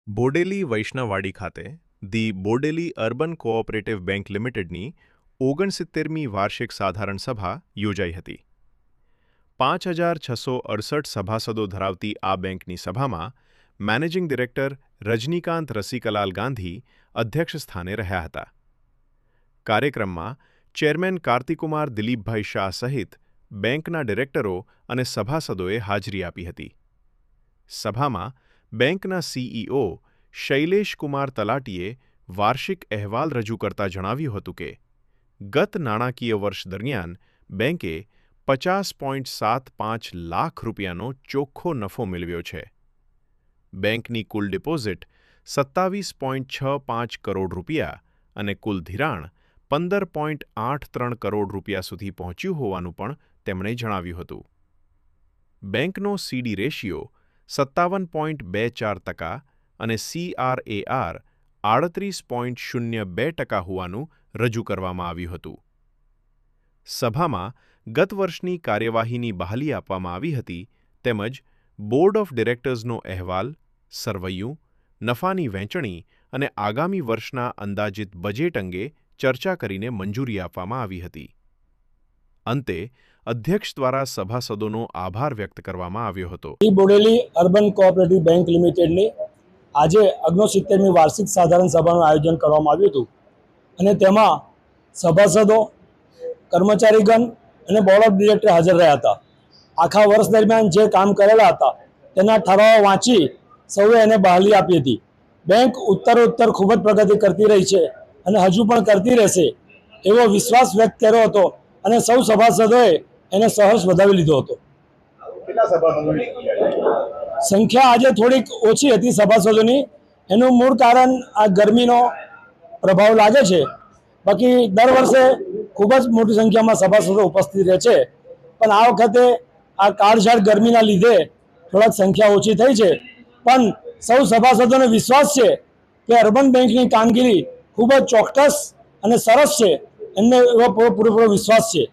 બોડેલી વૈષ્ણવવાડી ખાતે the Bodeli urban cooperative bank લિમિટેડની 69મી વાર્ષિક સાધારણ સભા યોજાઈ હતી. 5668 સભાસદો ધરાવતી આ બેંકની સભામાં મેનેજિંગ ડિરેક્ટર રજનીકાંત રસિકલાલ ગાંધી અધ્યક્ષ સ્થાને રહ્યા હતા. કાર્યક્રમમાં ચેરમેન કાર્તિકુમાર દિલીપભાઈ શાહ સહિત બેંકના ડિરેક્ટરો અને સભાસદોએ હાજરી આપી હતી. સભામાં બેંકના સીઈઓ શૈલેષકુમાર તલાટીએ વાર્ષિક અહેવાલ રજૂ કરતા જણાવ્યું હતું કે ગત નાણાકીય વર્ષ દરમિયાન બેંકે 50.75 લાખ રૂપિયાનો ચોખ્ખો નફો મેળવ્યો છે. બેંકની કુલ ડિપોઝિટ 27.65 કરોડ રૂપિયા અને કુલ ધિરાણ 15.83 કરોડ રૂપિયા સુધી પહોંચ્યું હોવાનું પણ તેમણે જણાવ્યું હતું. બેંકનો સીડી રેશિયો 57.24% અને CRAR 38.02% હોવાનું રજૂ કરવામાં આવ્યું હતું. સભામાં ગત વર્ષની કાર્યવાહીની બહાલી આપવામાં આવી હતી તેમજ બોર્ડ ઓફ ડિરેક્ટર્સનો અહેવાલ, સરવૈયું, નફાની વહેંચણી અને આગામી વર્ષના અંદાજિત બજેટ અંગે ચર્ચા કરીને મંજૂરી આપવામાં આવી હતી. અંતે અધ્યક્ષ દ્વારા સભાસદોનો આભાર વ્યક્ત કરવામાં આવ્યો હતો. બોડેલી અર્બન કોઓપરેટિવ બેંક લિમિટેડની આજે 69મી વાર્ષિક સાધારણ સભાનું આયોજન કરવામાં આવ્યું હતું અને તેમાં સભાસદો, કર્મચારીગણ અને બોર્ડ ઓફ ડિરેક્ટર હાજર રહ્યા હતા. આખા વર્ષ દરમિયાન જે કામ કરેલા હતા તેના ઠરાવો વાંચી સૌએ એને બહાલી આપી હતી. બેંક ઉત્તરોત્તર ખૂબ જ પ્રગતિ કરતી રહી છે અને હજુ પણ કરતી રહેશે એવો વિશ્વાસ વ્યક્ત કર્યો હતો અને સૌ સભાસદોએ એને સહર્ષ વધાવી લીધો હતો. સંખ્યા આજે થોડીક ઓછી હતી સભાસદોની. એનું મૂળ કારણ આ ગરમીનો પ્રભાવ લાગે છે. બાકી દર વર્ષે ખૂબ જ મોટી સંખ્યામાં સભાસદો ઉપસ્થિત રહે છે, પણ આ વખતે આ કાળઝાળ ગરમીના લીધે થોડાક સંખ્યા ઓછી થઈ છે. પણ સૌ સભાસદોને વિશ્વાસ છે કે અર્બન બેંકની કામગીરી ખૂબ જ ચોક્કસ અને સરસ છે. એમને એવો પૂરેપૂરો વિશ્વાસ છે.